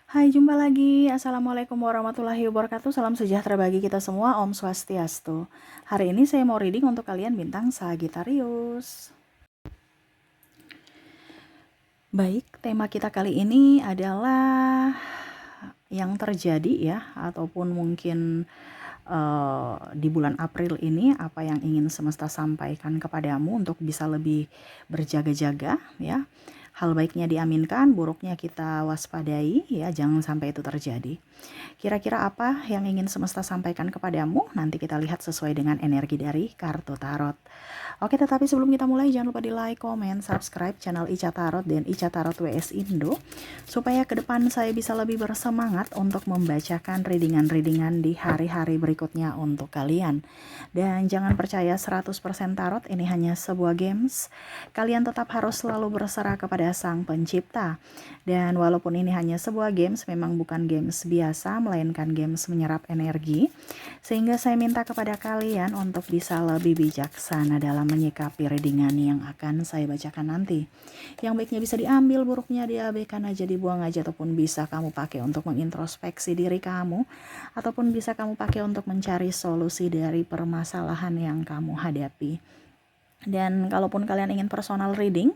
Hai, jumpa lagi. Assalamualaikum warahmatullahi wabarakatuh. Salam sejahtera bagi kita semua. Om Swastiastu. Hari ini saya mau reading untuk kalian bintang Sagittarius. Baik, tema kita kali ini adalah yang terjadi ya, ataupun mungkin di bulan April ini apa yang ingin semesta sampaikan kepadamu untuk bisa lebih berjaga-jaga ya. Hal baiknya diaminkan, buruknya kita waspadai ya, jangan sampai itu terjadi. Kira-kira apa yang ingin semesta sampaikan kepadamu? Nanti kita lihat sesuai dengan energi dari kartu tarot. Oke, tetapi sebelum kita mulai jangan lupa di like, comment, subscribe channel Ica Tarot dan Ica Tarot WS Indo supaya ke depan saya bisa lebih bersemangat untuk membacakan readingan-readingan di hari-hari berikutnya untuk kalian. Dan jangan percaya 100% tarot ini hanya sebuah games. Kalian tetap harus selalu berserah kepada Sang Pencipta. Dan walaupun ini hanya sebuah games, memang bukan games biasa, melainkan games menyerap energi. Sehingga saya minta kepada kalian untuk bisa lebih bijaksana dalam menyikapi readingan yang akan saya bacakan nanti. Yang baiknya bisa diambil, buruknya diabaikan aja, dibuang aja, ataupun bisa kamu pakai untuk mengintrospeksi diri kamu, ataupun bisa kamu pakai untuk mencari solusi dari permasalahan yang kamu hadapi. Dan kalaupun kalian ingin personal reading,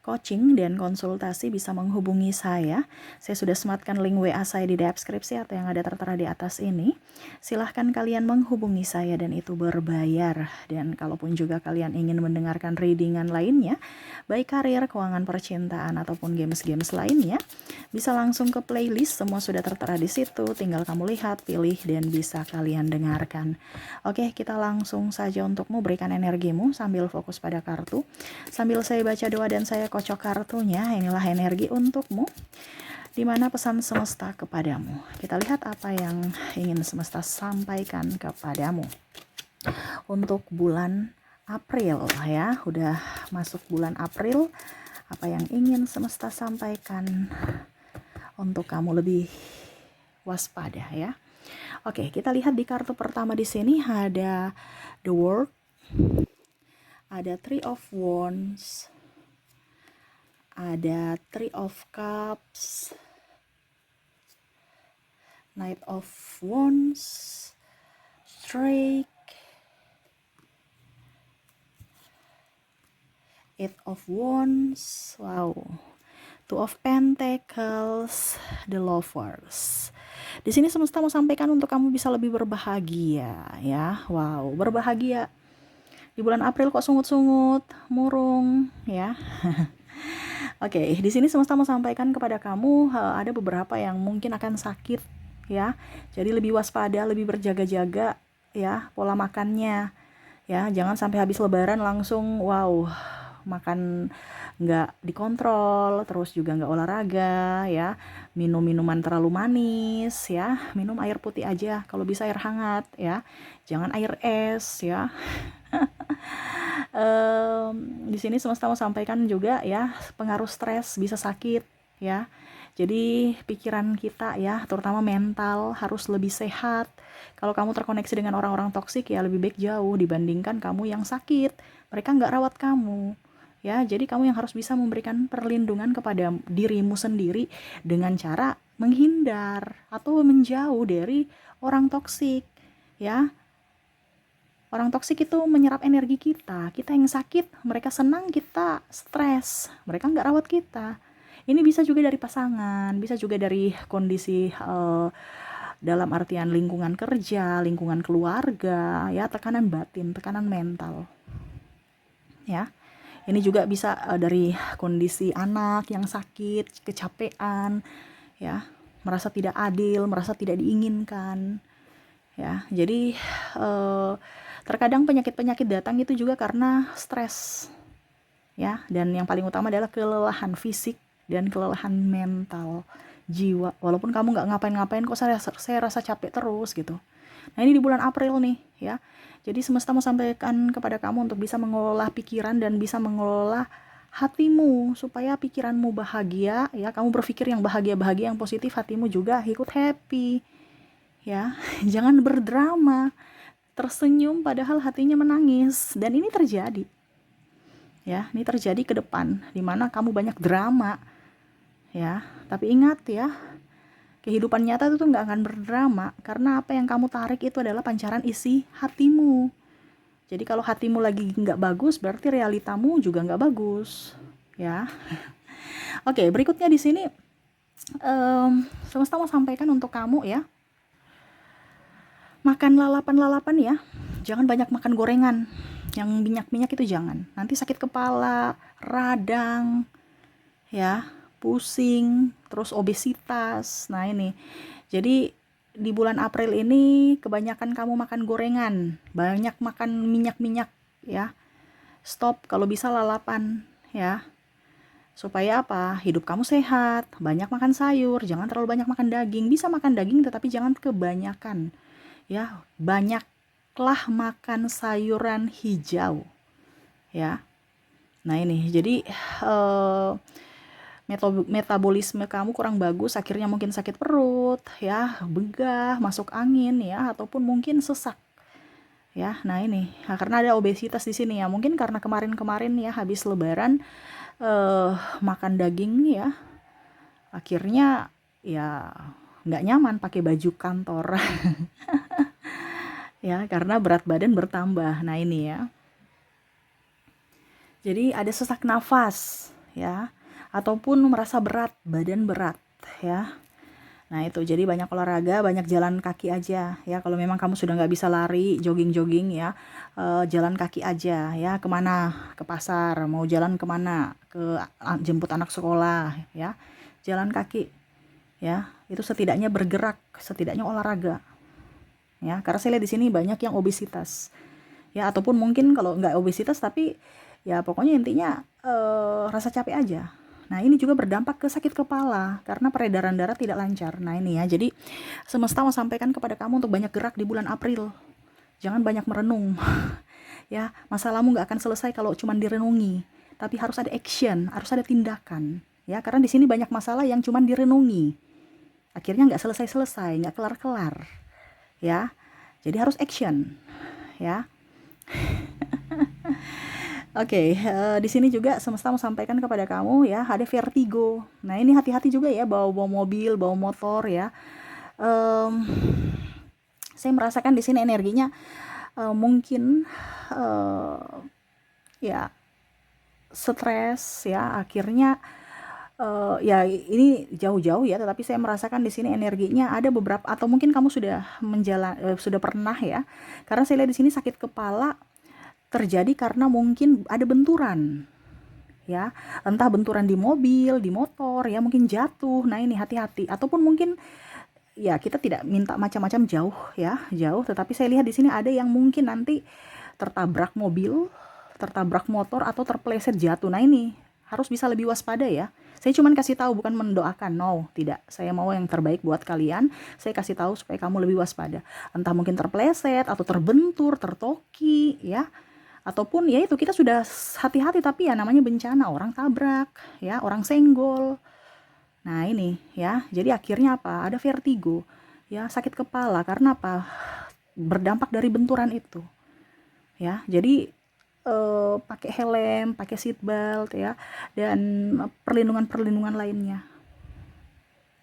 coaching, dan konsultasi bisa menghubungi saya. Saya sudah sematkan link WA saya di deskripsi atau yang ada tertera di atas ini. Silahkan kalian menghubungi saya dan itu berbayar. Dan kalaupun juga kalian ingin mendengarkan readingan lainnya, baik karir, keuangan, percintaan, ataupun games-games lainnya, bisa langsung ke playlist, semua sudah tertera di situ. Tinggal kamu lihat, pilih, dan bisa kalian dengarkan. Oke, kita langsung saja untukmu, berikan energimu sambil fokus pada kartu. Sambil saya baca doa dan saya kocok kartunya, inilah energi untukmu. Di mana pesan semesta kepadamu. Kita lihat apa yang ingin semesta sampaikan kepadamu. Untuk bulan April ya, udah masuk bulan April. Apa yang ingin semesta sampaikan untuk kamu lebih waspada ya. Oke, kita lihat di kartu pertama di sini ada The World, ada Three of Wands, ada Three of Cups, Knight of Wands, Strike, Eight of Wands, wow, Two of Pentacles, The Lovers. Di sini semesta mau sampaikan untuk kamu bisa lebih berbahagia ya. Wow, berbahagia. Di bulan April kok sungut-sungut, murung ya. Oke, di sini semesta mau sampaikan kepada kamu ada beberapa yang mungkin akan sakit ya. Jadi lebih waspada, lebih berjaga-jaga ya pola makannya. Ya, jangan sampai habis lebaran langsung wow, makan nggak dikontrol, terus juga nggak olahraga ya, minum minuman terlalu manis ya, minum air putih aja, kalau bisa air hangat ya, jangan air es ya. Di sini semesta mau sampaikan juga ya, pengaruh stres bisa sakit ya. Jadi pikiran kita ya, terutama mental harus lebih sehat. Kalau kamu terkoneksi dengan orang-orang toksik ya lebih baik jauh dibandingkan kamu yang sakit. Mereka nggak rawat kamu. Ya, jadi kamu yang harus bisa memberikan perlindungan kepada dirimu sendiri dengan cara menghindar atau menjauh dari orang toksik. Ya, orang toksik itu menyerap energi kita. Kita yang sakit, mereka senang, kita stres. Mereka nggak rawat kita. Ini bisa juga dari pasangan, bisa juga dari kondisi dalam artian lingkungan kerja, lingkungan keluarga, ya, tekanan batin, tekanan mental. Ya. Ini juga bisa dari kondisi anak yang sakit, kecapean, ya, merasa tidak adil, merasa tidak diinginkan. Ya, jadi terkadang penyakit-penyakit datang itu juga karena stres. Ya, dan yang paling utama adalah kelelahan fisik dan kelelahan mental jiwa. Walaupun kamu nggak ngapain-ngapain kok saya rasa capek terus gitu. Nah, ini di bulan April nih ya. Jadi semesta mau sampaikan kepada kamu untuk bisa mengelola pikiran dan bisa mengelola hatimu supaya pikiranmu bahagia ya. Kamu berpikir yang bahagia-bahagia, yang positif, hatimu juga ikut happy. Ya, jangan berdrama, tersenyum padahal hatinya menangis. Dan ini terjadi. Ya, ini terjadi ke depan di mana kamu banyak drama. Ya, tapi ingat ya, Kehidupan nyata itu tuh nggak akan berdrama, karena apa yang kamu tarik itu adalah pancaran isi hatimu. Jadi kalau hatimu lagi nggak bagus, berarti realitamu juga nggak bagus, ya. Oke, berikutnya di sini semesta mau sampaikan untuk kamu ya, makan lalapan-lalapan ya, jangan banyak makan gorengan, yang minyak-minyak itu jangan. Nanti sakit kepala, radang, ya, pusing, terus obesitas. Nah ini, jadi di bulan April ini kebanyakan kamu makan gorengan, banyak makan minyak-minyak ya. Stop kalau bisa lalapan ya. Supaya apa? Hidup kamu sehat, banyak makan sayur, jangan terlalu banyak makan daging. Bisa makan daging tetapi jangan kebanyakan. Ya, banyaklah makan sayuran hijau. Ya. Nah, ini. Jadi metabolisme kamu kurang bagus, akhirnya mungkin sakit perut, ya, begah, masuk angin ya, ataupun mungkin sesak. Ya, nah ini, nah, karena ada obesitas di sini ya. Mungkin karena kemarin-kemarin ya habis lebaran makan daging ya, akhirnya ya nggak nyaman pakai baju kantor. Ya, karena berat badan bertambah. Nah ini ya, jadi ada sesak nafas ya, ataupun merasa berat, badan berat ya. Nah itu, jadi banyak olahraga, banyak jalan kaki aja ya. Kalau memang kamu sudah nggak bisa lari, jogging-jogging ya, jalan kaki aja ya. Kemana? Ke pasar, mau jalan kemana? Ke jemput anak sekolah ya, jalan kaki ya. Itu setidaknya bergerak, setidaknya olahraga ya. Karena saya lihat di sini banyak yang obesitas ya, ataupun mungkin kalau nggak obesitas tapi ya pokoknya intinya rasa capek aja. Nah ini juga berdampak ke sakit kepala karena peredaran darah tidak lancar. Nah ini ya, jadi semesta mau sampaikan kepada kamu untuk banyak gerak di bulan April. Jangan banyak merenung. Ya, masalahmu nggak akan selesai kalau cuma direnungi. Tapi harus ada action, harus ada tindakan. Ya, karena di sini banyak masalah yang cuma direnungi. Akhirnya nggak selesai-selesai, nggak kelar-kelar. Ya, jadi harus action. Ya. Oke, di sini juga semesta mau sampaikan kepada kamu ya, ada vertigo. Nah, ini hati-hati juga ya, bawa mobil, bawa motor ya. Em, saya merasakan di sini energinya mungkin ya stres ya, akhirnya ya ini jauh-jauh ya, tetapi saya merasakan di sini energinya ada beberapa, atau mungkin kamu sudah pernah ya, karena saya lihat di sini sakit kepala terjadi karena mungkin ada benturan ya, entah benturan di mobil, di motor ya, mungkin jatuh. Nah ini hati-hati, ataupun mungkin ya kita tidak minta macam-macam jauh ya, jauh, tetapi saya lihat di sini ada yang mungkin nanti tertabrak mobil, tertabrak motor, atau terpeleset jatuh. Nah ini harus bisa lebih waspada ya. Saya cuma kasih tahu, bukan mendoakan, no, tidak. Saya mau yang terbaik buat kalian. Saya kasih tahu supaya kamu lebih waspada. Entah mungkin terpeleset atau terbentur, tertoki ya, ataupun ya itu kita sudah hati-hati tapi ya namanya bencana, orang tabrak ya, orang senggol. Nah ini ya, jadi akhirnya apa, ada vertigo ya, sakit kepala karena apa, berdampak dari benturan itu ya. Jadi pakai helm, pakai seat belt ya, dan perlindungan lainnya.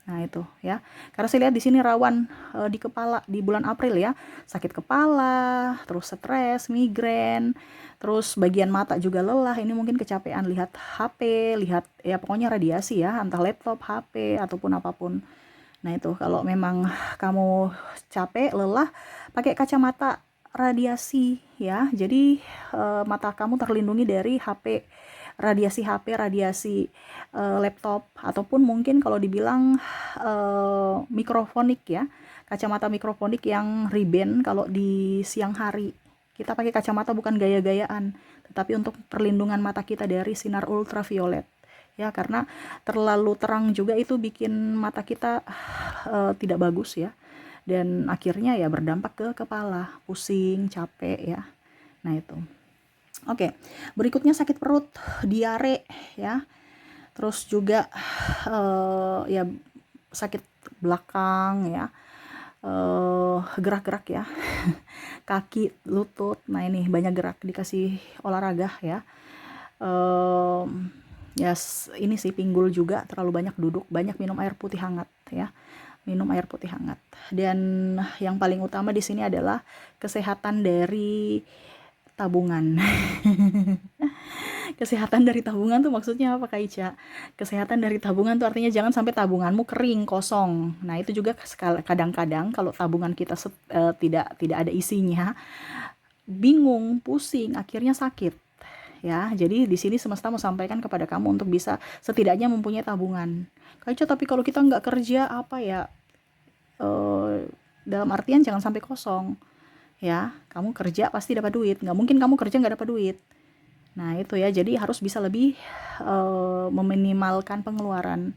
Nah itu ya, karena saya lihat di sini rawan di kepala di bulan April ya, sakit kepala, terus stres, migrain, terus bagian mata juga lelah. Ini mungkin kecapean lihat HP, lihat ya pokoknya radiasi ya, entah laptop, HP ataupun apapun. Nah itu, kalau memang kamu capek, lelah, pakai kacamata radiasi ya. Jadi mata kamu terlindungi dari HP, radiasi laptop, ataupun mungkin kalau dibilang mikrofonik ya, kacamata mikrofonik yang Ray-Ban kalau di siang hari. Kita pakai kacamata bukan gaya-gayaan, tetapi untuk perlindungan mata kita dari sinar ultraviolet. Ya, karena terlalu terang juga itu bikin mata kita tidak bagus ya. Dan akhirnya ya berdampak ke kepala, pusing, capek ya. Nah, itu. Oke, berikutnya sakit perut, diare ya. Terus juga ya sakit belakang ya. Gerak-gerak ya. Kaki, lutut. Nah, ini banyak gerak, dikasih olahraga ya. ini sih pinggul juga, terlalu banyak duduk, banyak minum air putih hangat ya. Minum air putih hangat. Dan yang paling utama di sini adalah kesehatan dari tabungan. Kesehatan dari tabungan tuh maksudnya apa, Kak Ica? Kesehatan dari tabungan tuh artinya jangan sampai tabunganmu kering, kosong. Nah, itu juga kadang-kadang kalau tabungan kita tidak ada isinya, bingung, pusing, akhirnya sakit. Ya, jadi di sini semesta mau sampaikan kepada kamu untuk bisa setidaknya mempunyai tabungan. Kak Ica, tapi kalau kita nggak kerja apa ya? Dalam artian jangan sampai kosong. Ya, kamu kerja pasti dapat duit. Nggak mungkin kamu kerja nggak dapat duit. Nah, itu ya, jadi harus bisa lebih meminimalkan pengeluaran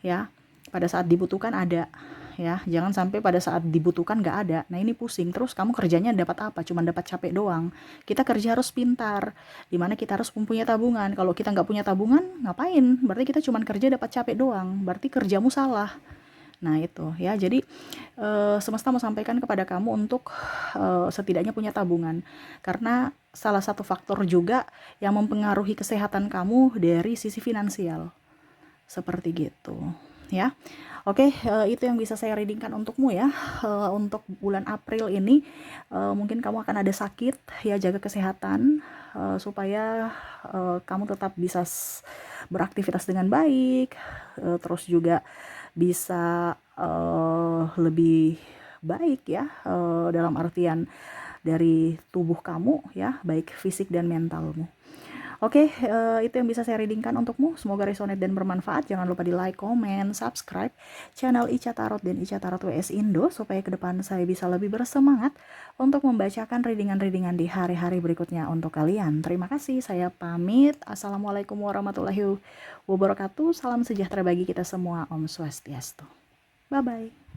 ya. Pada saat dibutuhkan ada ya, jangan sampai pada saat dibutuhkan nggak ada. Nah, ini pusing, terus kamu kerjanya dapat apa? Cuman dapat capek doang. Kita kerja harus pintar, dimana kita harus mempunyai tabungan. Kalau kita nggak punya tabungan, ngapain? Berarti kita cuman kerja dapat capek doang, berarti kerjamu salah. Nah, itu ya, jadi semesta mau sampaikan kepada kamu untuk setidaknya punya tabungan, karena salah satu faktor juga yang mempengaruhi kesehatan kamu dari sisi finansial, seperti gitu ya. Oke, itu yang bisa saya readingkan untukmu ya. Untuk bulan April ini mungkin kamu akan ada sakit ya, jaga kesehatan supaya kamu tetap bisa beraktivitas dengan baik, terus juga bisa lebih baik ya, dalam artian dari tubuh kamu ya, baik fisik dan mentalmu. Oke, itu yang bisa saya readingkan untukmu. Semoga resonate dan bermanfaat. Jangan lupa di like, comment, subscribe channel Ica Tarot dan Ica Tarot WS Indo supaya ke depan saya bisa lebih bersemangat untuk membacakan readingan-readingan di hari-hari berikutnya untuk kalian. Terima kasih, saya pamit. Assalamualaikum warahmatullahi wabarakatuh. Salam sejahtera bagi kita semua. Om Swastiastu. Bye-bye.